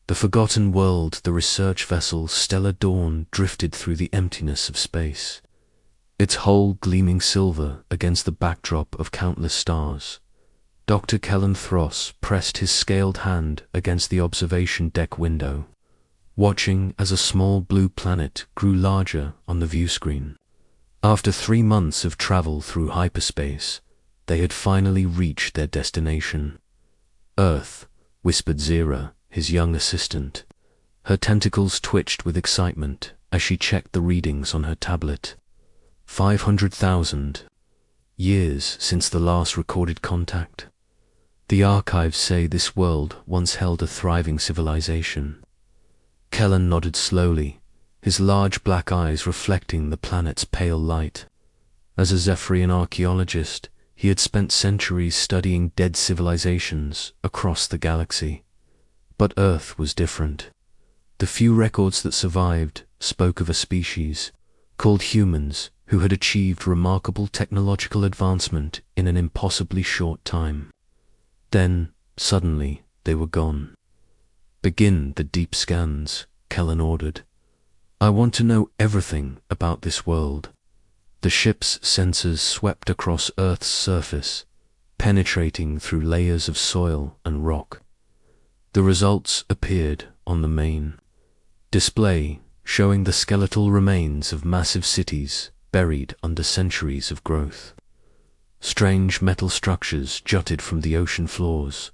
The forgotten world, the research vessel Stellar Dawn drifted through the emptiness of space, its hull gleaming silver against the backdrop of countless stars. Dr. Kellen Thross pressed his scaled hand against the observation deck window, watching as a small blue planet grew larger on the view screen. After 3 months of travel through hyperspace, they had finally reached their destination. Earth, whispered Zira, his young assistant. Her tentacles twitched with excitement as she checked the readings on her tablet. 500,000 years since the last recorded contact. The archives say this world once held a thriving civilization. Kellen nodded slowly, his large black eyes reflecting the planet's pale light. As a Zephyrian archaeologist, he had spent centuries studying dead civilizations across the galaxy. But Earth was different. The few records that survived spoke of a species, called humans, who had achieved remarkable technological advancement in an impossibly short time. Then, suddenly, they were gone. Begin the deep scans, Kellen ordered. I want to know everything about this world. The ship's sensors swept across Earth's surface, penetrating through layers of soil and rock. The results appeared on the main display, showing the skeletal remains of massive cities buried under centuries of growth. Strange metal structures jutted from the ocean floors,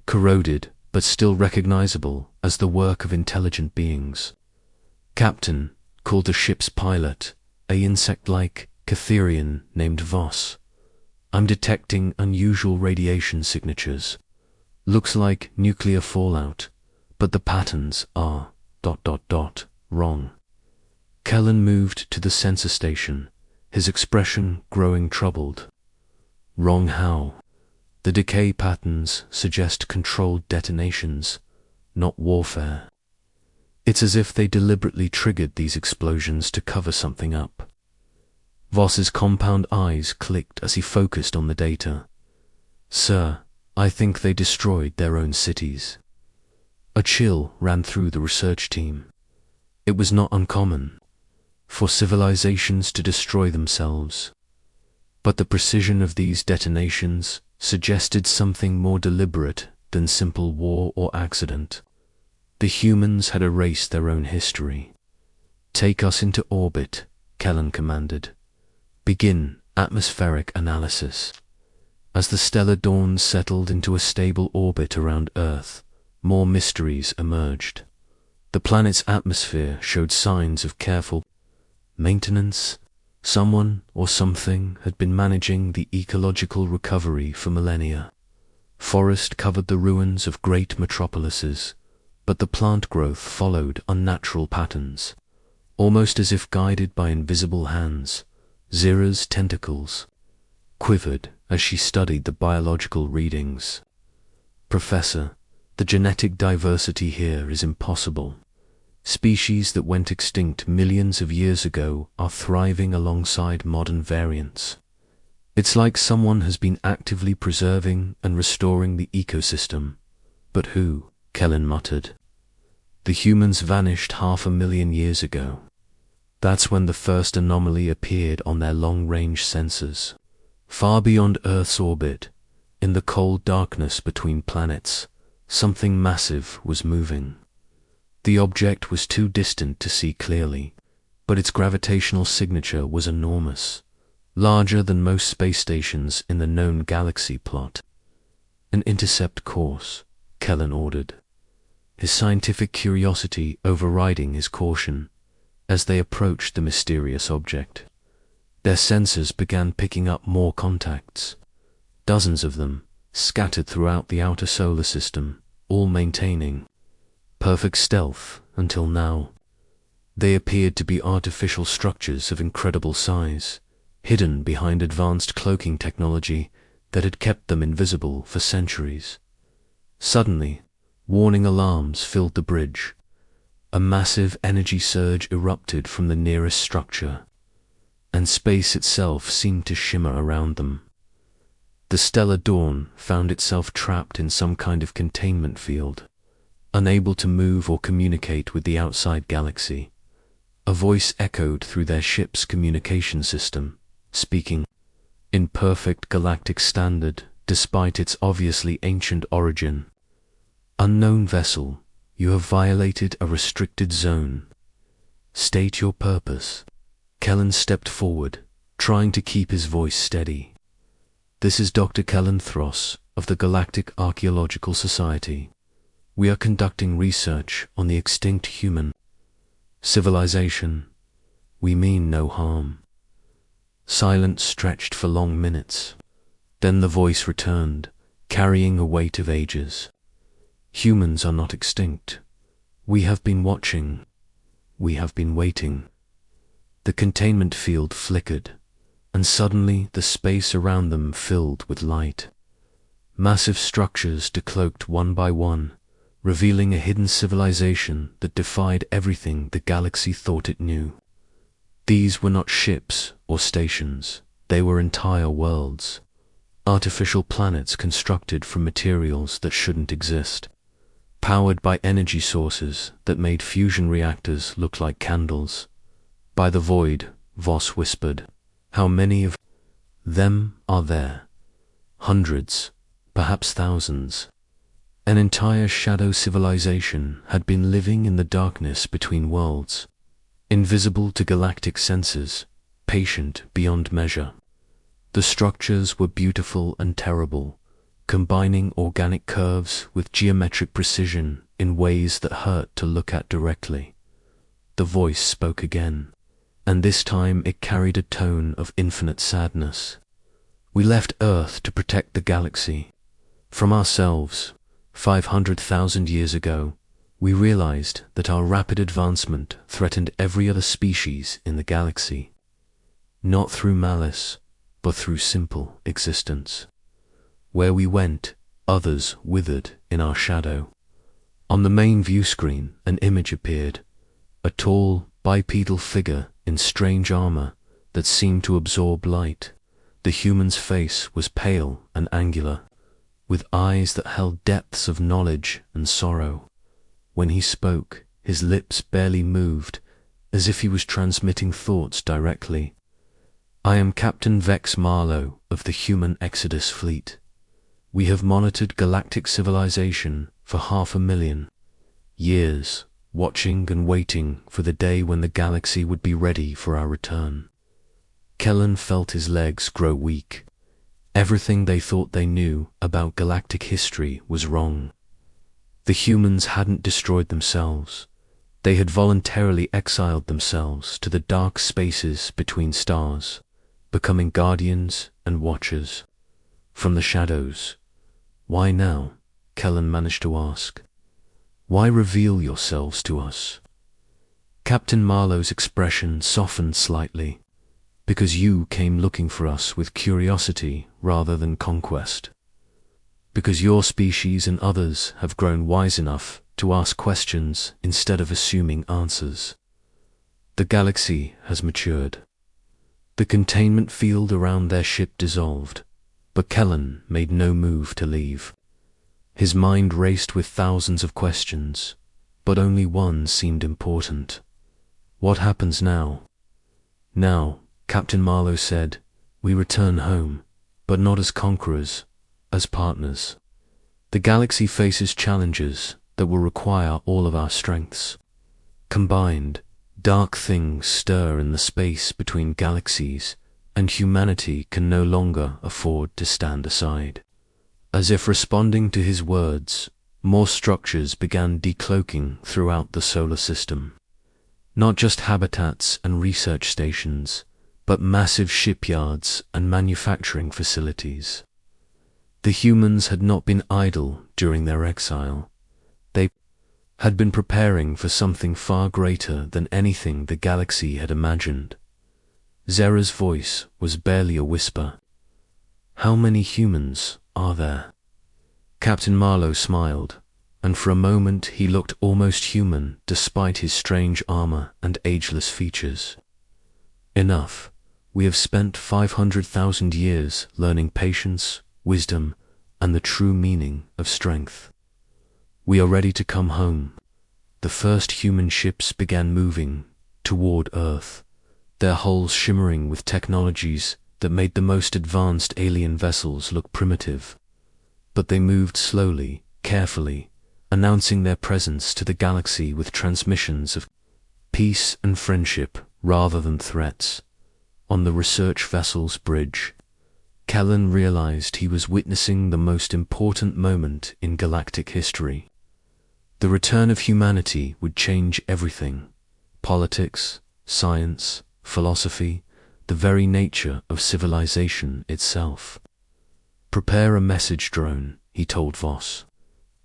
corroded but still recognizable as the work of intelligent beings. Captain called the ship's pilot, a insect-like Catherian named Voss. I'm detecting unusual radiation signatures. Looks like nuclear fallout, but the patterns are ... wrong. Kellen moved to the sensor station, his expression growing troubled. Wrong how? The decay patterns suggest controlled detonations, not warfare. It's as if they deliberately triggered these explosions to cover something up. Voss's compound eyes clicked as he focused on the data. Sir, I think they destroyed their own cities. A chill ran through the research team. It was not uncommon for civilizations to destroy themselves. But the precision of these detonations suggested something more deliberate than simple war or accident. The humans had erased their own history. Take us into orbit, Kellen commanded. Begin atmospheric analysis. As the stellar dawn settled into a stable orbit around Earth, more mysteries emerged. The planet's atmosphere showed signs of careful maintenance. Someone or something had been managing the ecological recovery for millennia. Forest covered the ruins of great metropolises, but the plant growth followed unnatural patterns, almost as if guided by invisible hands. Zira's tentacles quivered as she studied the biological readings. Professor, the genetic diversity here is impossible. Species that went extinct millions of years ago are thriving alongside modern variants. It's like someone has been actively preserving and restoring the ecosystem. But who? Kellen muttered. The humans vanished 500,000 years ago. That's when the first anomaly appeared on their long-range sensors. Far beyond Earth's orbit, in the cold darkness between planets, something massive was moving. The object was too distant to see clearly, but its gravitational signature was enormous, larger than most space stations in the known galaxy plot. An intercept course, Kellen ordered, his scientific curiosity overriding his caution. As they approached the mysterious object, their sensors began picking up more contacts, dozens of them, scattered throughout the outer solar system, all maintaining perfect stealth until now. They appeared to be artificial structures of incredible size, hidden behind advanced cloaking technology that had kept them invisible for centuries. Suddenly, warning alarms filled the bridge. A massive energy surge erupted from the nearest structure, and space itself seemed to shimmer around them. The stellar dawn found itself trapped in some kind of containment field, unable to move or communicate with the outside galaxy. A voice echoed through their ship's communication system, speaking in perfect galactic standard despite its obviously ancient origin. "Unknown vessel, you have violated a restricted zone. State your purpose." Kellen stepped forward, trying to keep his voice steady. "This is Dr. Kellen Thross of the Galactic Archaeological Society. We are conducting research on the extinct human civilization. We mean no harm." Silence stretched for long minutes. Then the voice returned, carrying a weight of ages. "Humans are not extinct. We have been watching. We have been waiting." The containment field flickered, and suddenly the space around them filled with light. Massive structures decloaked one by one, revealing a hidden civilization that defied everything the galaxy thought it knew. These were not ships or stations, they were entire worlds. Artificial planets constructed from materials that shouldn't exist. Powered by energy sources that made fusion reactors look like candles. "By the void," Voss whispered. "How many of them are there?" "Hundreds, perhaps thousands." An entire shadow civilization had been living in the darkness between worlds, invisible to galactic senses, patient beyond measure. The structures were beautiful and terrible, combining organic curves with geometric precision in ways that hurt to look at directly. The voice spoke again, and this time it carried a tone of infinite sadness. "We left Earth to protect the galaxy. From ourselves, 500,000 years ago, we realized that our rapid advancement threatened every other species in the galaxy. Not through malice, but through simple existence. Where we went, others withered in our shadow." On the main view screen, an image appeared, a tall, bipedal figure in strange armor that seemed to absorb light. The human's face was pale and angular, with eyes that held depths of knowledge and sorrow. When he spoke, his lips barely moved, as if he was transmitting thoughts directly. "I am Captain Vex Marlowe of the Human Exodus Fleet. We have monitored galactic civilization for 500,000 years, watching and waiting for the day when the galaxy would be ready for our return." Kellen felt his legs grow weak. Everything they thought they knew about galactic history was wrong. The humans hadn't destroyed themselves. They had voluntarily exiled themselves to the dark spaces between stars, becoming guardians and watchers. From the shadows. "Why now?" Kellen managed to ask. "Why reveal yourselves to us?" Captain Marlowe's expression softened slightly. "Because you came looking for us with curiosity rather than conquest. Because your species and others have grown wise enough to ask questions instead of assuming answers. The galaxy has matured." The containment field around their ship dissolved, but Kellen made no move to leave. His mind raced with thousands of questions, but only one seemed important. "What happens now?" "Now," Captain Marlowe said, "we return home, but not as conquerors, as partners. The galaxy faces challenges that will require all of our strengths. Combined, dark things stir in the space between galaxies, and humanity can no longer afford to stand aside." As if responding to his words, more structures began decloaking throughout the solar system. Not just habitats and research stations, but massive shipyards and manufacturing facilities. The humans had not been idle during their exile. They had been preparing for something far greater than anything the galaxy had imagined. Zera's voice was barely a whisper. "How many humans are there?" Captain Marlowe smiled, and for a moment he looked almost human despite his strange armor and ageless features. "Enough. We have spent 500,000 years learning patience, wisdom, and the true meaning of strength. We are ready to come home. The first human ships began moving toward Earth, their hulls shimmering with technologies that made the most advanced alien vessels look primitive. But they moved slowly, carefully, announcing their presence to the galaxy with transmissions of peace and friendship rather than threats. On the research vessel's bridge, Kellen realized he was witnessing the most important moment in galactic history. The return of humanity would change everything: politics, science, philosophy, the very nature of civilization itself. "Prepare a message drone," he told Voss.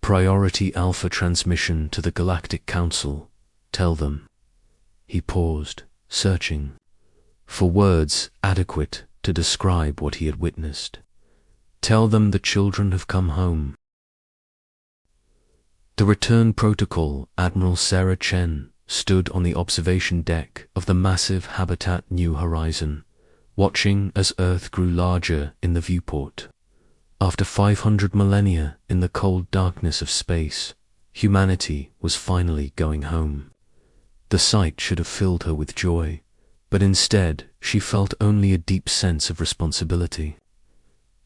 "Priority Alpha transmission to the Galactic Council. Tell them." He paused, searching for words adequate to describe what he had witnessed. "Tell them the children have come home." The return protocol Admiral Sarah Chen stood on the observation deck of the massive Habitat New Horizon, watching as Earth grew larger in the viewport. After 500 millennia in the cold darkness of space, humanity was finally going home. The sight should have filled her with joy, but instead she felt only a deep sense of responsibility.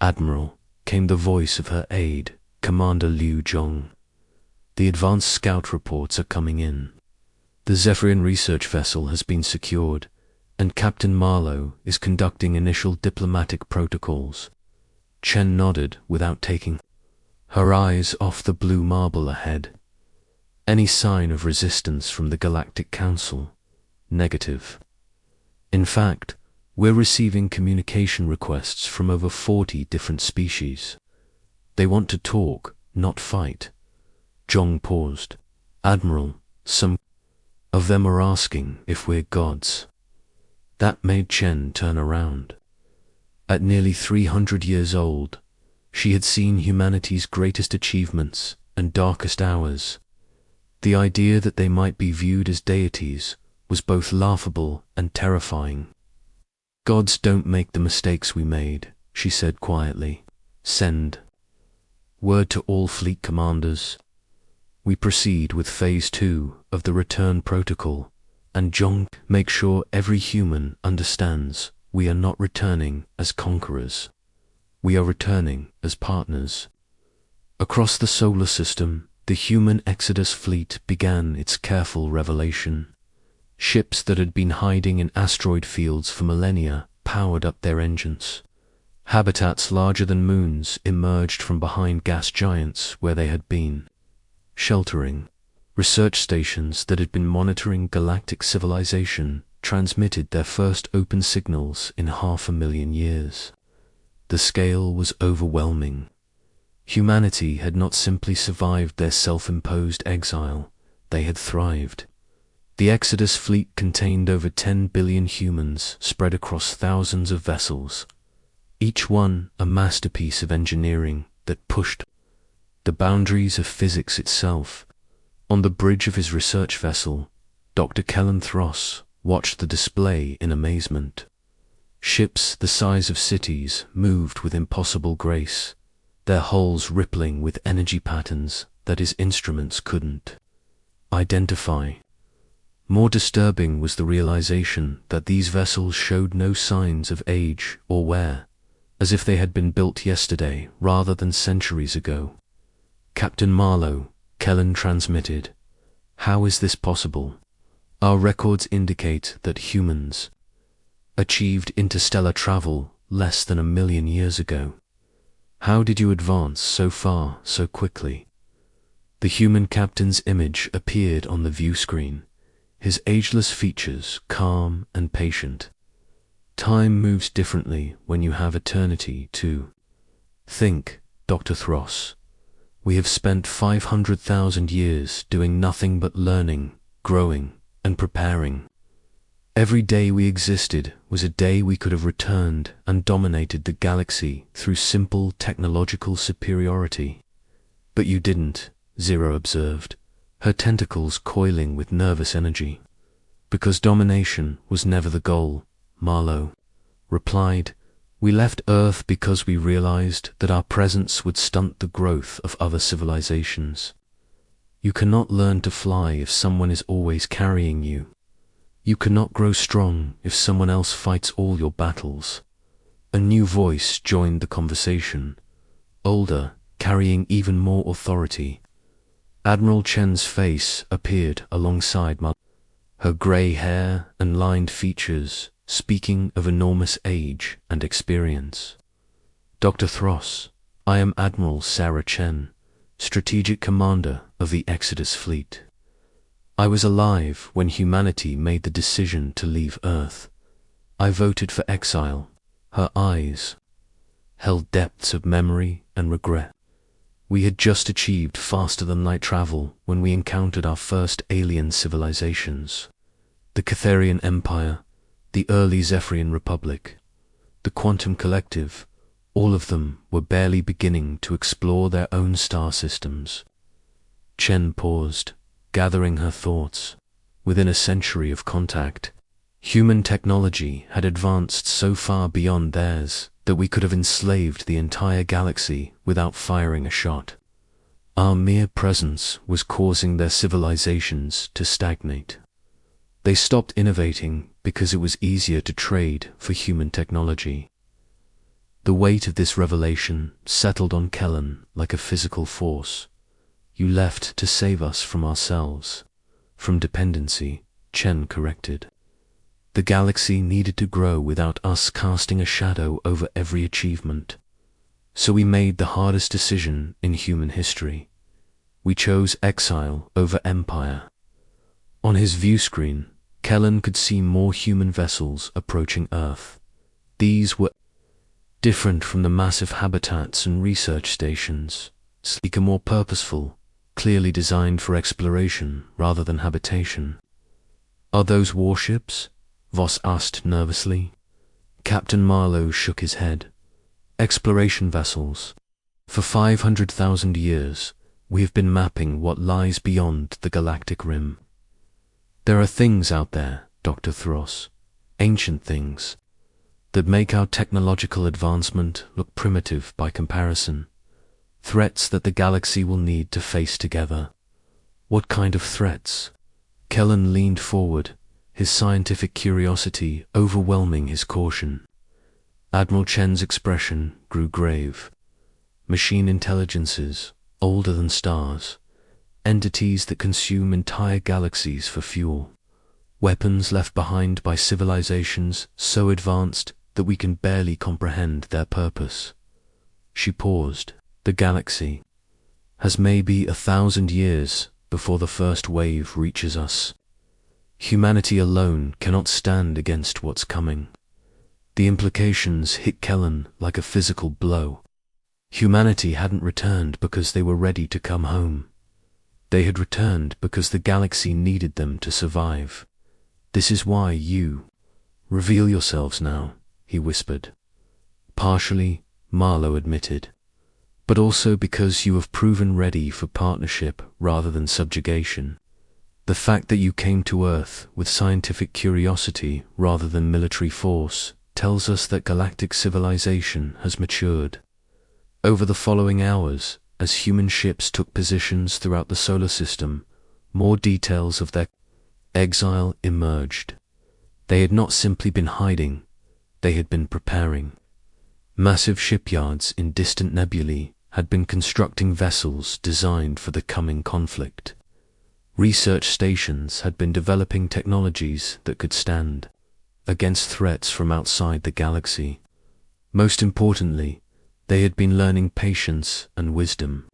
"Admiral," came the voice of her aide, Commander Liu Zhong. "The advanced scout reports are coming in. The Zephyrian research vessel has been secured, and Captain Marlowe is conducting initial diplomatic protocols." Chen nodded without taking her eyes off the blue marble ahead. "Any sign of resistance from the Galactic Council?" "Negative. In fact, we're receiving communication requests from over 40 different species. They want to talk, not fight." Zhong paused. "Admiral, some of them are asking if we're gods." That made Chen turn around. At nearly 300 years old, she had seen humanity's greatest achievements and darkest hours. The idea that they might be viewed as deities was both laughable and terrifying. "Gods don't make the mistakes we made," she said quietly. "Send word to all fleet commanders. We proceed with Phase 2 of the return protocol, and Zhong, make sure every human understands we are not returning as conquerors. We are returning as partners." Across the solar system, the human Exodus fleet began its careful revelation. Ships that had been hiding in asteroid fields for millennia powered up their engines. Habitats larger than moons emerged from behind gas giants where they had been sheltering. Research stations that had been monitoring galactic civilization transmitted their first open signals in 500,000 years. The scale was overwhelming. Humanity had not simply survived their self-imposed exile, they had thrived. The Exodus fleet contained over 10 billion humans spread across thousands of vessels, each one a masterpiece of engineering that pushed the boundaries of physics itself. On the bridge of his research vessel, Dr. Kellen Thross watched the display in amazement. Ships the size of cities moved with impossible grace, their hulls rippling with energy patterns that his instruments couldn't identify. More disturbing was the realization that these vessels showed no signs of age or wear, as if they had been built yesterday rather than centuries ago. "Captain Marlowe," Kellen transmitted. "How is this possible? Our records indicate that humans achieved interstellar travel less than 1,000,000 years ago. How did you advance so far so quickly?" The human captain's image appeared on the view screen, his ageless features calm and patient. "Time moves differently when you have eternity to think, Dr. Thross. We have spent 500,000 years doing nothing but learning, growing, and preparing. Every day we existed was a day we could have returned and dominated the galaxy through simple technological superiority. But you didn't," Zero observed, her tentacles coiling with nervous energy. "Because domination was never the goal," Marlowe replied. "We left Earth because we realized that our presence would stunt the growth of other civilizations. You cannot learn to fly if someone is always carrying you. You cannot grow strong if someone else fights all your battles. A new voice joined the conversation, older, carrying even more authority. Admiral Chen's face appeared alongside her grey hair and lined features, speaking of enormous age and experience. Dr. Thros, I am Admiral Sarah Chen, Strategic Commander of the Exodus Fleet. I was alive when humanity made the decision to leave Earth. I voted for exile. Her eyes held depths of memory and regret. We had just achieved faster-than-light travel when we encountered our first alien civilizations. The Catharian Empire, the early Zephyrian Republic, the Quantum Collective, all of them were barely beginning to explore their own star systems. Chen paused, gathering her thoughts. Within a century of contact, human technology had advanced so far beyond theirs that we could have enslaved the entire galaxy without firing a shot. Our mere presence was causing their civilizations to stagnate. They stopped innovating because it was easier to trade for human technology. The weight of this revelation settled on Kellen like a physical force. You left to save us from ourselves. From dependency, Chen corrected. The galaxy needed to grow without us casting a shadow over every achievement. So we made the hardest decision in human history. We chose exile over empire. On his view screen, Kellen could see more human vessels approaching Earth. These were different from the massive habitats and research stations, sleeker, more purposeful, clearly designed for exploration rather than habitation. Are those warships? Voss asked nervously. Captain Marlowe shook his head. Exploration vessels. For 500,000 years, we have been mapping what lies beyond the galactic rim. There are things out there, Dr. Thros, ancient things, that make our technological advancement look primitive by comparison. Threats that the galaxy will need to face together. What kind of threats? Kellen leaned forward, his scientific curiosity overwhelming his caution. Admiral Chen's expression grew grave. Machine intelligences, older than stars, entities that consume entire galaxies for fuel, weapons left behind by civilizations so advanced that we can barely comprehend their purpose. She paused. The galaxy has maybe 1,000 years before the first wave reaches us. Humanity alone cannot stand against what's coming. The implications hit Kellen like a physical blow. Humanity hadn't returned because they were ready to come home. They had returned because the galaxy needed them to survive. This is why you reveal yourselves now, he whispered. Partially, Marlowe admitted, but also because you have proven ready for partnership rather than subjugation. The fact that you came to Earth with scientific curiosity rather than military force tells us that galactic civilization has matured. Over the following hours, as human ships took positions throughout the solar system, more details of their exile emerged. They had not simply been hiding, they had been preparing. Massive shipyards in distant nebulae had been constructing vessels designed for the coming conflict. Research stations had been developing technologies that could stand against threats from outside the galaxy. Most importantly, they had been learning patience and wisdom.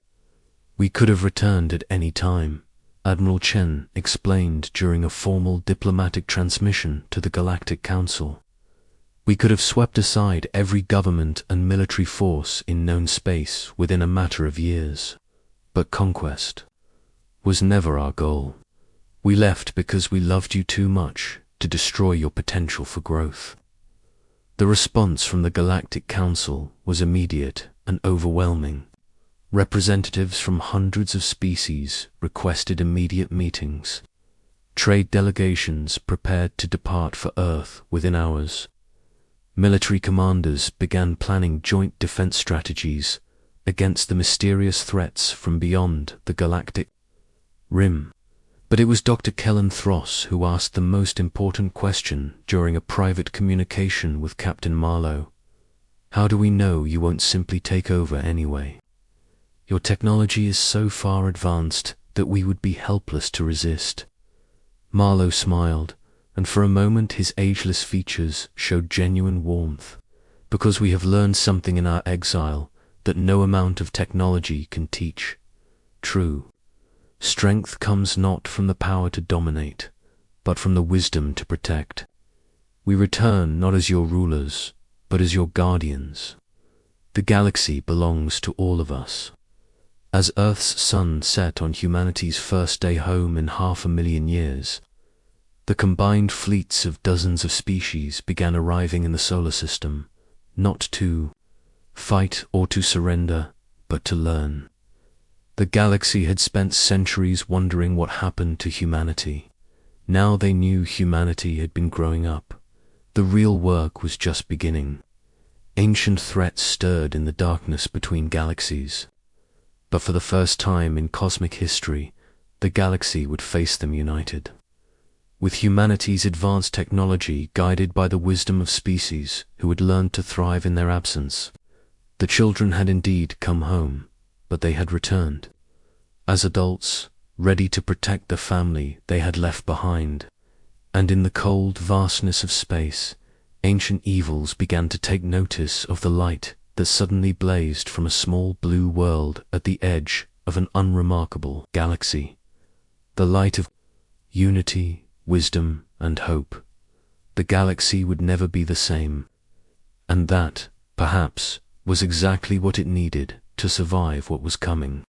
We could have returned at any time, Admiral Chen explained during a formal diplomatic transmission to the Galactic Council. We could have swept aside every government and military force in known space within a matter of years. But conquest was never our goal. We left because we loved you too much to destroy your potential for growth. The response from the Galactic Council was immediate and overwhelming. Representatives from hundreds of species requested immediate meetings. Trade delegations prepared to depart for Earth within hours. Military commanders began planning joint defense strategies against the mysterious threats from beyond the galactic rim. But it was Dr. Kellen Thross who asked the most important question during a private communication with Captain Marlowe. How do we know you won't simply take over anyway? Your technology is so far advanced that we would be helpless to resist. Marlowe smiled, and for a moment his ageless features showed genuine warmth. Because we have learned something in our exile that no amount of technology can teach. True. Strength comes not from the power to dominate, but from the wisdom to protect. We return not as your rulers, but as your guardians. The galaxy belongs to all of us. As Earth's sun set on humanity's first day home in 500,000 years, the combined fleets of dozens of species began arriving in the solar system, not to fight or to surrender, but to learn. The galaxy had spent centuries wondering what happened to humanity. Now they knew humanity had been growing up. The real work was just beginning. Ancient threats stirred in the darkness between galaxies. But for the first time in cosmic history, the galaxy would face them united. With humanity's advanced technology guided by the wisdom of species who had learned to thrive in their absence, the children had indeed come home, but they had returned. As adults, ready to protect the family they had left behind, and in the cold vastness of space, ancient evils began to take notice of the light that suddenly blazed from a small blue world at the edge of an unremarkable galaxy. The light of unity, wisdom, and hope. The galaxy would never be the same. And that, perhaps, was exactly what it needed to survive what was coming.